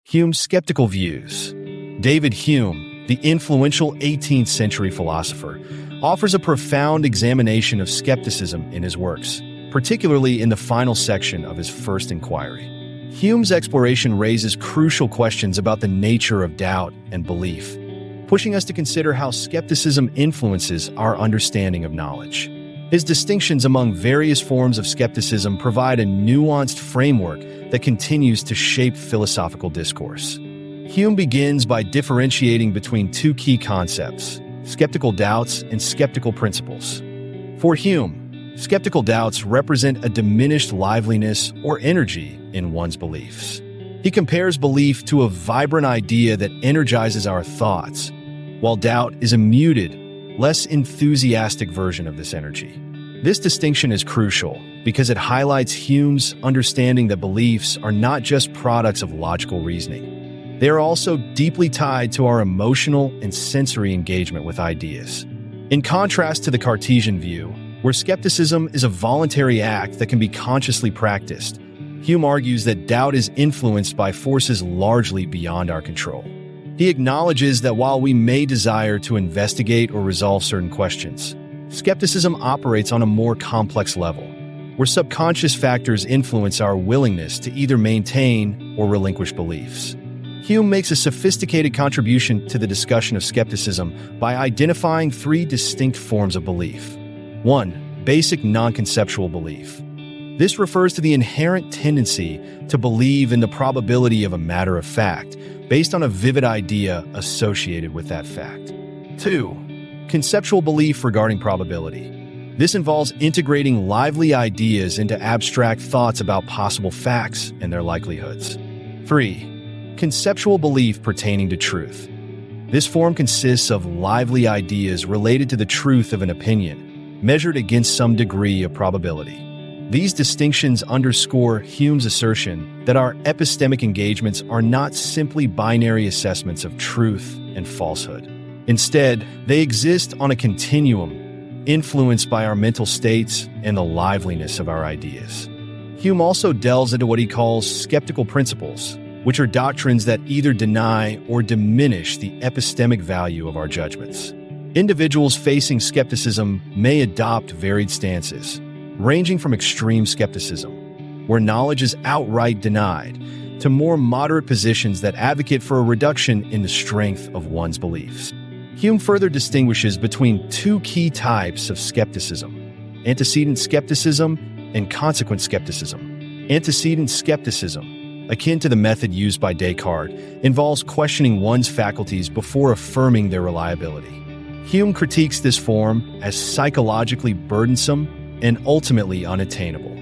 Hume's skeptical views. David Hume, the influential 18th century philosopher, offers a profound examination of skepticism in his works, particularly in the final section of his First Inquiry. Hume's exploration raises crucial questions about the nature of doubt and belief, pushing us to consider how skepticism influences our understanding of knowledge. His distinctions among various forms of skepticism provide a nuanced framework that continues to shape philosophical discourse. Hume begins by differentiating between two key concepts: skeptical doubts and skeptical principles. For Hume, skeptical doubts represent a diminished liveliness or energy in one's beliefs. He compares belief to a vibrant idea that energizes our thoughts, while doubt is a muted, less enthusiastic version of this energy. This distinction is crucial because it highlights Hume's understanding that beliefs are not just products of logical reasoning. They are also deeply tied to our emotional and sensory engagement with ideas. In contrast to the Cartesian view, where skepticism is a voluntary act that can be consciously practiced, Hume argues that doubt is influenced by forces largely beyond our control. He acknowledges that while we may desire to investigate or resolve certain questions, skepticism operates on a more complex level, where subconscious factors influence our willingness to either maintain or relinquish beliefs. Hume makes a sophisticated contribution to the discussion of skepticism by identifying three distinct forms of belief. 1. Basic non-conceptual belief. This refers to the inherent tendency to believe in the probability of a matter of fact, based on a vivid idea associated with that fact. 2. Conceptual belief regarding probability. This involves integrating lively ideas into abstract thoughts about possible facts and their likelihoods. 3. Conceptual belief pertaining to truth. This form consists of lively ideas related to the truth of an opinion, measured against some degree of probability. These distinctions underscore Hume's assertion that our epistemic engagements are not simply binary assessments of truth and falsehood. Instead, they exist on a continuum, influenced by our mental states and the liveliness of our ideas. Hume also delves into what he calls skeptical principles, which are doctrines that either deny or diminish the epistemic value of our judgments. Individuals facing skepticism may adopt varied stances, ranging from extreme skepticism, where knowledge is outright denied, to more moderate positions that advocate for a reduction in the strength of one's beliefs. Hume further distinguishes between two key types of skepticism: antecedent skepticism and consequent skepticism. Antecedent skepticism, akin to the method used by Descartes, involves questioning one's faculties before affirming their reliability. Hume critiques this form as psychologically burdensome and ultimately unattainable.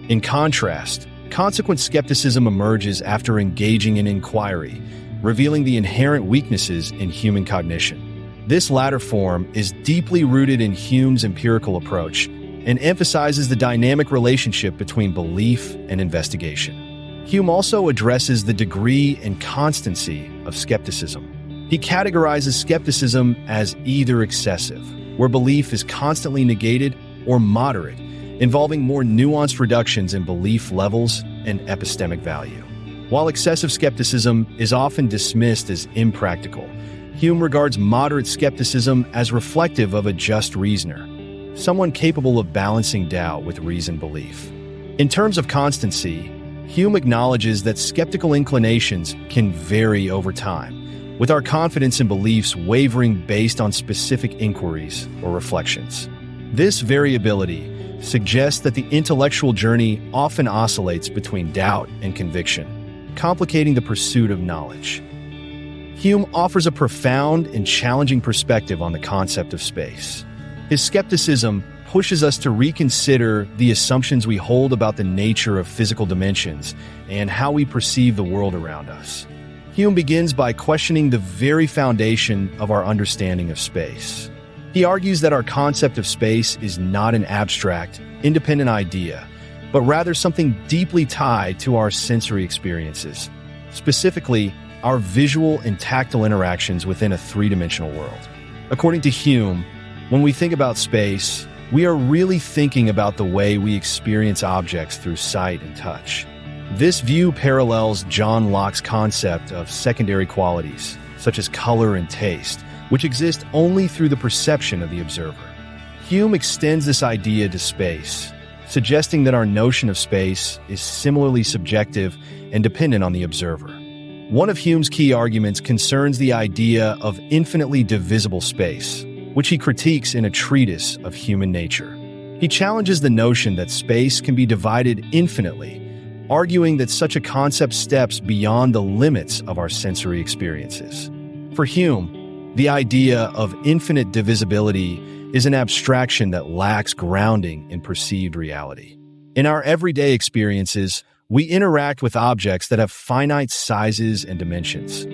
In contrast, consequent skepticism emerges after engaging in inquiry, revealing the inherent weaknesses in human cognition. This latter form is deeply rooted in Hume's empirical approach and emphasizes the dynamic relationship between belief and investigation. Hume also addresses the degree and constancy of skepticism. He categorizes skepticism as either excessive, where belief is constantly negated, or moderate, involving more nuanced reductions in belief levels and epistemic value. While excessive skepticism is often dismissed as impractical, Hume regards moderate skepticism as reflective of a just reasoner, someone capable of balancing doubt with reasoned belief. In terms of constancy, Hume acknowledges that skeptical inclinations can vary over time, with our confidence in beliefs wavering based on specific inquiries or reflections. This variability suggests that the intellectual journey often oscillates between doubt and conviction, complicating the pursuit of knowledge. Hume offers a profound and challenging perspective on the concept of space. His skepticism pushes us to reconsider the assumptions we hold about the nature of physical dimensions and how we perceive the world around us. Hume begins by questioning the very foundation of our understanding of space. He argues that our concept of space is not an abstract, independent idea, but rather something deeply tied to our sensory experiences, specifically our visual and tactile interactions within a three-dimensional world. According to Hume, when we think about space, we are really thinking about the way we experience objects through sight and touch. This view parallels John Locke's concept of secondary qualities, such as color and taste, which exist only through the perception of the observer. Hume extends this idea to space, suggesting that our notion of space is similarly subjective and dependent on the observer. One of Hume's key arguments concerns the idea of infinitely divisible space, which he critiques in a treatise of human nature. He challenges the notion that space can be divided infinitely, arguing that such a concept steps beyond the limits of our sensory experiences. For Hume, the idea of infinite divisibility is an abstraction that lacks grounding in perceived reality. In our everyday experiences, we interact with objects that have finite sizes and dimensions.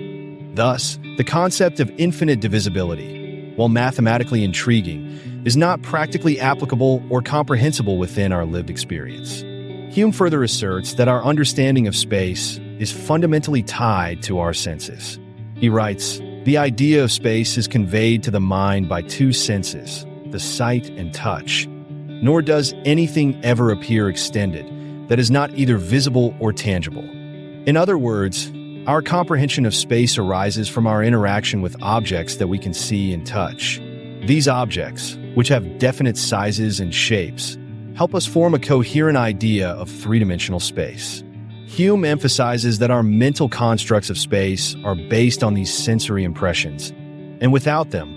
Thus, the concept of infinite divisibility, while mathematically intriguing, is not practically applicable or comprehensible within our lived experience. Hume further asserts that our understanding of space is fundamentally tied to our senses. He writes, "The idea of space is conveyed to the mind by two senses, the sight and touch. Nor does anything ever appear extended that is not either visible or tangible." In other words, our comprehension of space arises from our interaction with objects that we can see and touch. These objects, which have definite sizes and shapes, help us form a coherent idea of three-dimensional space. Hume emphasizes that our mental constructs of space are based on these sensory impressions, and without them,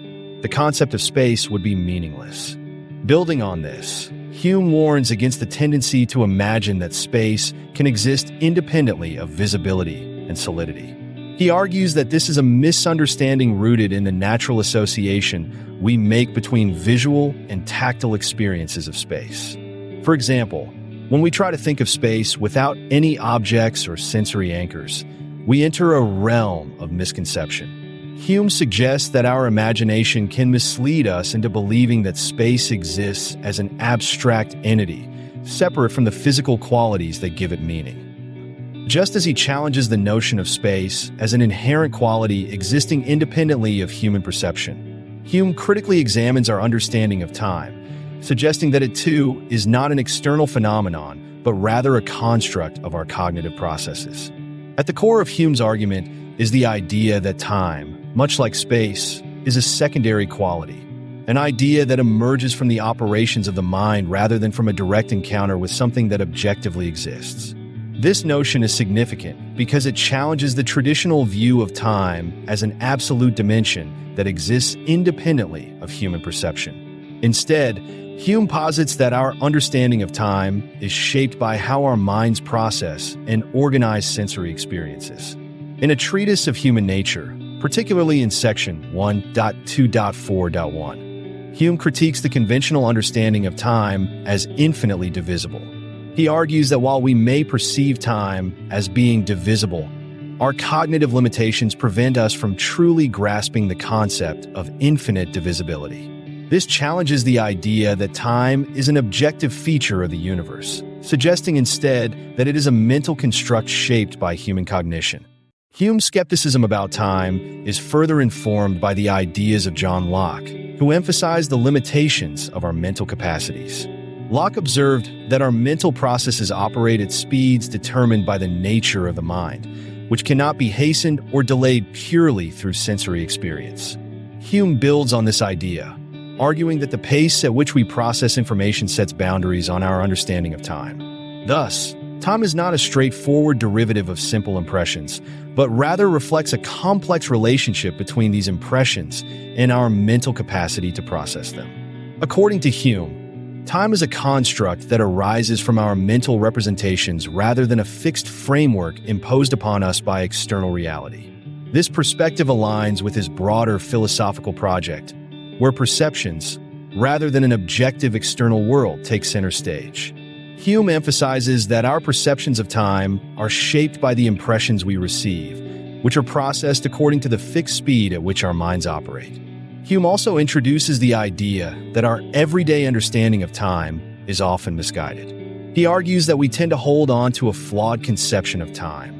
the concept of space would be meaningless. Building on this, Hume warns against the tendency to imagine that space can exist independently of visibility and solidity. He argues that this is a misunderstanding rooted in the natural association we make between visual and tactile experiences of space. For example, when we try to think of space without any objects or sensory anchors, we enter a realm of misconception. Hume suggests that our imagination can mislead us into believing that space exists as an abstract entity, separate from the physical qualities that give it meaning. Just as he challenges the notion of space as an inherent quality existing independently of human perception, Hume critically examines our understanding of time, suggesting that it too is not an external phenomenon, but rather a construct of our cognitive processes. At the core of Hume's argument is the idea that time, much like space, is a secondary quality, an idea that emerges from the operations of the mind rather than from a direct encounter with something that objectively exists. This notion is significant because it challenges the traditional view of time as an absolute dimension that exists independently of human perception. Instead, Hume posits that our understanding of time is shaped by how our minds process and organize sensory experiences. In a treatise of human nature, particularly in section 1.2.4.1, Hume critiques the conventional understanding of time as infinitely divisible. He argues that while we may perceive time as being divisible, our cognitive limitations prevent us from truly grasping the concept of infinite divisibility. This challenges the idea that time is an objective feature of the universe, suggesting instead that it is a mental construct shaped by human cognition. Hume's skepticism about time is further informed by the ideas of John Locke, who emphasized the limitations of our mental capacities. Locke observed that our mental processes operate at speeds determined by the nature of the mind, which cannot be hastened or delayed purely through sensory experience. Hume builds on this idea, arguing that the pace at which we process information sets boundaries on our understanding of time. Thus, time is not a straightforward derivative of simple impressions, but rather reflects a complex relationship between these impressions and our mental capacity to process them. According to Hume, time is a construct that arises from our mental representations rather than a fixed framework imposed upon us by external reality. This perspective aligns with his broader philosophical project, where perceptions, rather than an objective external world, take center stage. Hume emphasizes that our perceptions of time are shaped by the impressions we receive, which are processed according to the fixed speed at which our minds operate. Hume also introduces the idea that our everyday understanding of time is often misguided. He argues that we tend to hold on to a flawed conception of time,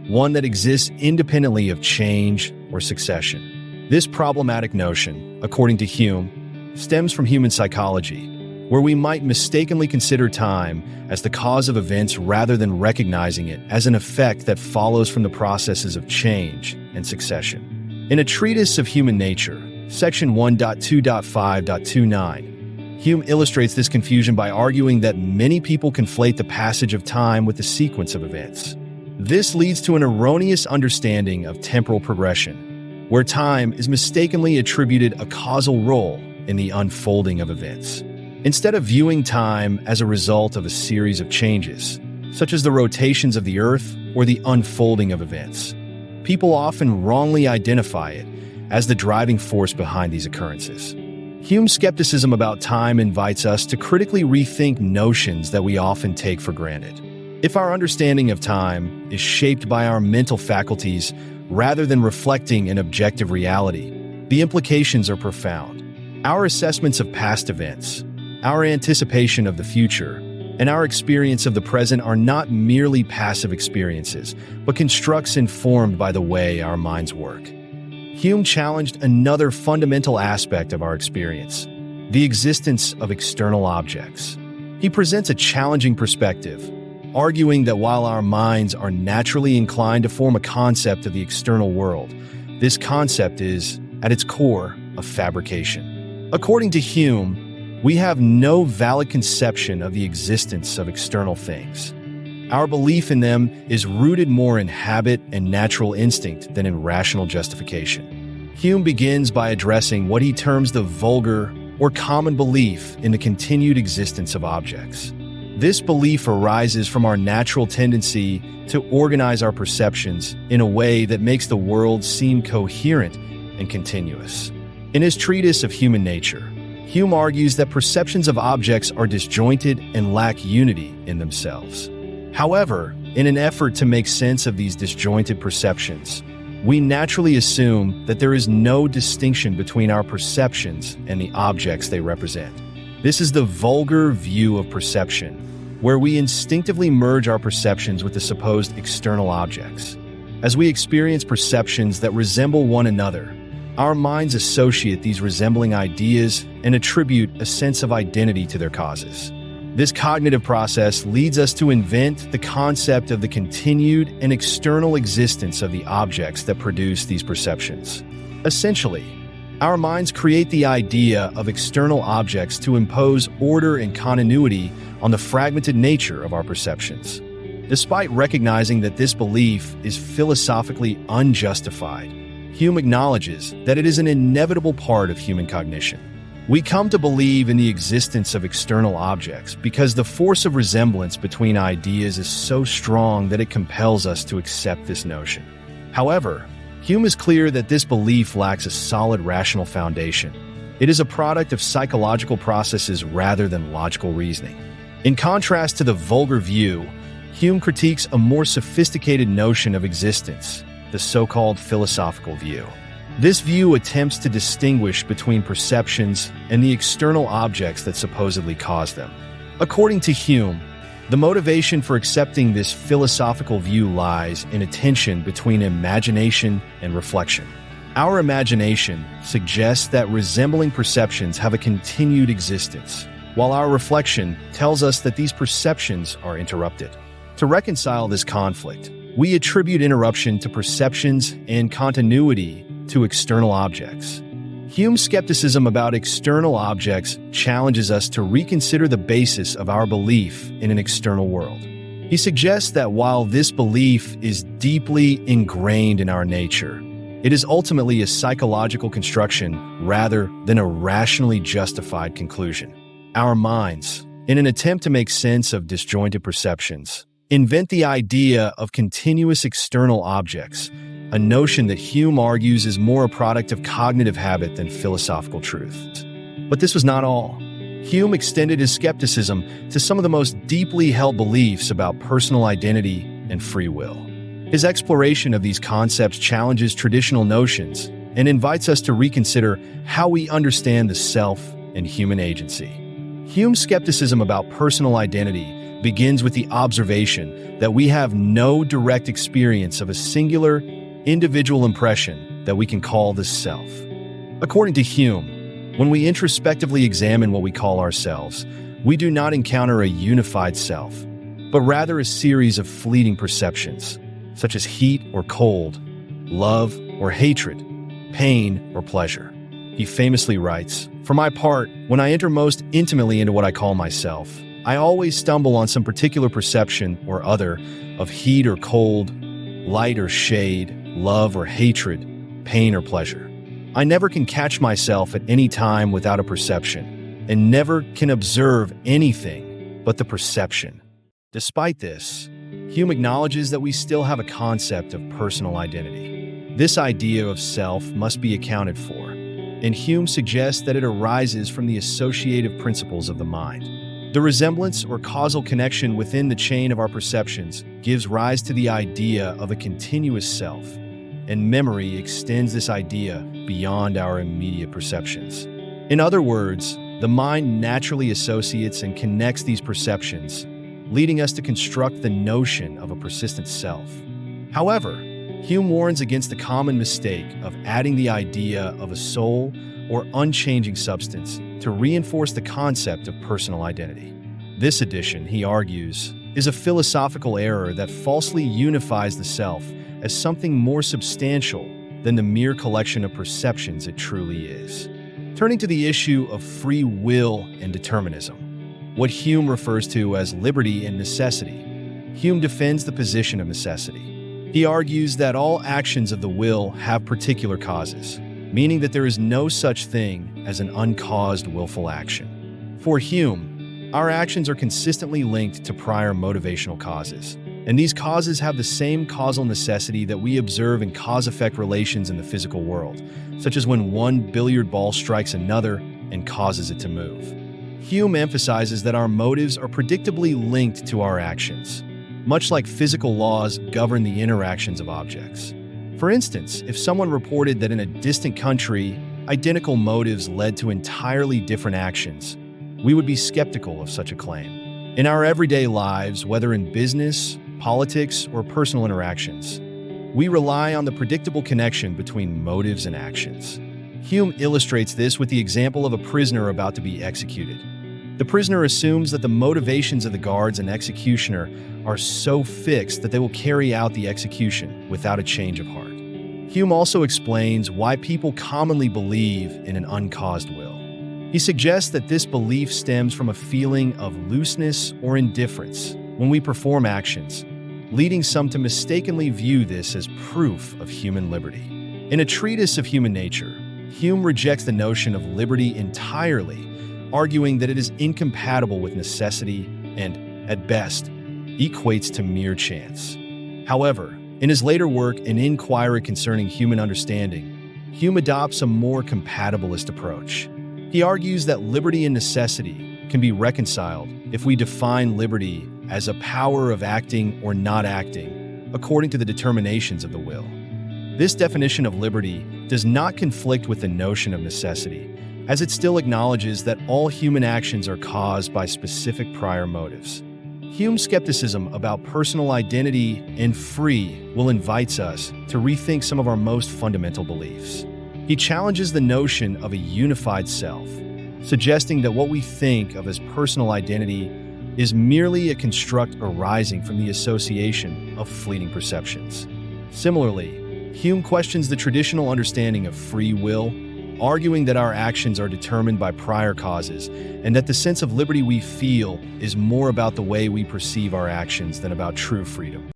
one that exists independently of change or succession. This problematic notion, according to Hume, stems from human psychology, where we might mistakenly consider time as the cause of events rather than recognizing it as an effect that follows from the processes of change and succession. In a treatise of human nature, section 1.2.5.29, Hume illustrates this confusion by arguing that many people conflate the passage of time with the sequence of events. This leads to an erroneous understanding of temporal progression, where time is mistakenly attributed a causal role in the unfolding of events. Instead of viewing time as a result of a series of changes, such as the rotations of the Earth or the unfolding of events, people often wrongly identify it as the driving force behind these occurrences. Hume's skepticism about time invites us to critically rethink notions that we often take for granted. If our understanding of time is shaped by our mental faculties rather than reflecting an objective reality, the implications are profound. Our assessments of past events, our anticipation of the future, and our experience of the present are not merely passive experiences, but constructs informed by the way our minds work. Hume challenged another fundamental aspect of our experience, the existence of external objects. He presents a challenging perspective, arguing that while our minds are naturally inclined to form a concept of the external world, this concept is, at its core, a fabrication. According to Hume, we have no valid conception of the existence of external things. Our belief in them is rooted more in habit and natural instinct than in rational justification. Hume begins by addressing what he terms the vulgar or common belief in the continued existence of objects. This belief arises from our natural tendency to organize our perceptions in a way that makes the world seem coherent and continuous. In his treatise of human nature, Hume argues that perceptions of objects are disjointed and lack unity in themselves. However, in an effort to make sense of these disjointed perceptions, we naturally assume that there is no distinction between our perceptions and the objects they represent. This is the vulgar view of perception, where we instinctively merge our perceptions with the supposed external objects. As we experience perceptions that resemble one another, our minds associate these resembling ideas and attribute a sense of identity to their causes. This cognitive process leads us to invent the concept of the continued and external existence of the objects that produce these perceptions. Essentially, our minds create the idea of external objects to impose order and continuity on the fragmented nature of our perceptions. Despite recognizing that this belief is philosophically unjustified, Hume acknowledges that it is an inevitable part of human cognition. We come to believe in the existence of external objects because the force of resemblance between ideas is so strong that it compels us to accept this notion. However, Hume is clear that this belief lacks a solid rational foundation. It is a product of psychological processes rather than logical reasoning. In contrast to the vulgar view, Hume critiques a more sophisticated notion of existence, the so-called philosophical view. This view attempts to distinguish between perceptions and the external objects that supposedly cause them. According to Hume, the motivation for accepting this philosophical view lies in a tension between imagination and reflection. Our imagination suggests that resembling perceptions have a continued existence, while our reflection tells us that these perceptions are interrupted. To reconcile this conflict, we attribute interruption to perceptions and continuity to external objects. Hume's skepticism about external objects challenges us to reconsider the basis of our belief in an external world. He suggests that while this belief is deeply ingrained in our nature, it is ultimately a psychological construction rather than a rationally justified conclusion. Our minds, in an attempt to make sense of disjointed perceptions, invent the idea of continuous external objects, a notion that Hume argues is more a product of cognitive habit than philosophical truth. But this was not all. Hume extended his skepticism to some of the most deeply held beliefs about personal identity and free will. His exploration of these concepts challenges traditional notions and invites us to reconsider how we understand the self and human agency. Hume's skepticism about personal identity begins with the observation that we have no direct experience of a singular, individual impression that we can call the self. According to Hume, When we introspectively examine what we call ourselves, we do not encounter a unified self, but rather a series of fleeting perceptions, such as heat or cold, love or hatred, pain or pleasure. He famously writes, "For my part, when I enter most intimately into what I call myself, I always stumble on some particular perception or other of heat or cold, light or shade, love or hatred, pain or pleasure. I never can catch myself at any time without a perception, and never can observe anything but the perception." Despite this, Hume acknowledges that we still have a concept of personal identity. This idea of self must be accounted for, and Hume suggests that it arises from the associative principles of the mind. The resemblance or causal connection within the chain of our perceptions gives rise to the idea of a continuous self, and memory extends this idea beyond our immediate perceptions. In other words, the mind naturally associates and connects these perceptions, leading us to construct the notion of a persistent self. However, Hume warns against the common mistake of adding the idea of a soul or unchanging substance to reinforce the concept of personal identity. This addition, he argues, is a philosophical error that falsely unifies the self as something more substantial than the mere collection of perceptions it truly is. Turning to the issue of free will and determinism, what Hume refers to as liberty and necessity, Hume defends the position of necessity. He argues that all actions of the will have particular causes, meaning that there is no such thing as an uncaused willful action. For Hume, our actions are consistently linked to prior motivational causes, and these causes have the same causal necessity that we observe in cause-effect relations in the physical world, such as when one billiard ball strikes another and causes it to move. Hume emphasizes that our motives are predictably linked to our actions, much like physical laws govern the interactions of objects. For instance, if someone reported that in a distant country, identical motives led to entirely different actions, we would be skeptical of such a claim. In our everyday lives, whether in business, politics, or personal interactions, we rely on the predictable connection between motives and actions. Hume illustrates this with the example of a prisoner about to be executed. The prisoner assumes that the motivations of the guards and executioner are so fixed that they will carry out the execution without a change of heart. Hume also explains why people commonly believe in an uncaused will. He suggests that this belief stems from a feeling of looseness or indifference when we perform actions, leading some to mistakenly view this as proof of human liberty. In a treatise of human nature, Hume rejects the notion of liberty entirely, arguing that it is incompatible with necessity and, at best, equates to mere chance. However, in his later work, An Inquiry Concerning Human Understanding, Hume adopts a more compatibilist approach. He argues that liberty and necessity can be reconciled if we define liberty as a power of acting or not acting according to the determinations of the will. This definition of liberty does not conflict with the notion of necessity, as it still acknowledges that all human actions are caused by specific prior motives. Hume's skepticism about personal identity and free will invites us to rethink some of our most fundamental beliefs. He challenges the notion of a unified self, suggesting that what we think of as personal identity is merely a construct arising from the association of fleeting perceptions. Similarly, Hume questions the traditional understanding of free will, arguing that our actions are determined by prior causes and that the sense of liberty we feel is more about the way we perceive our actions than about true freedom.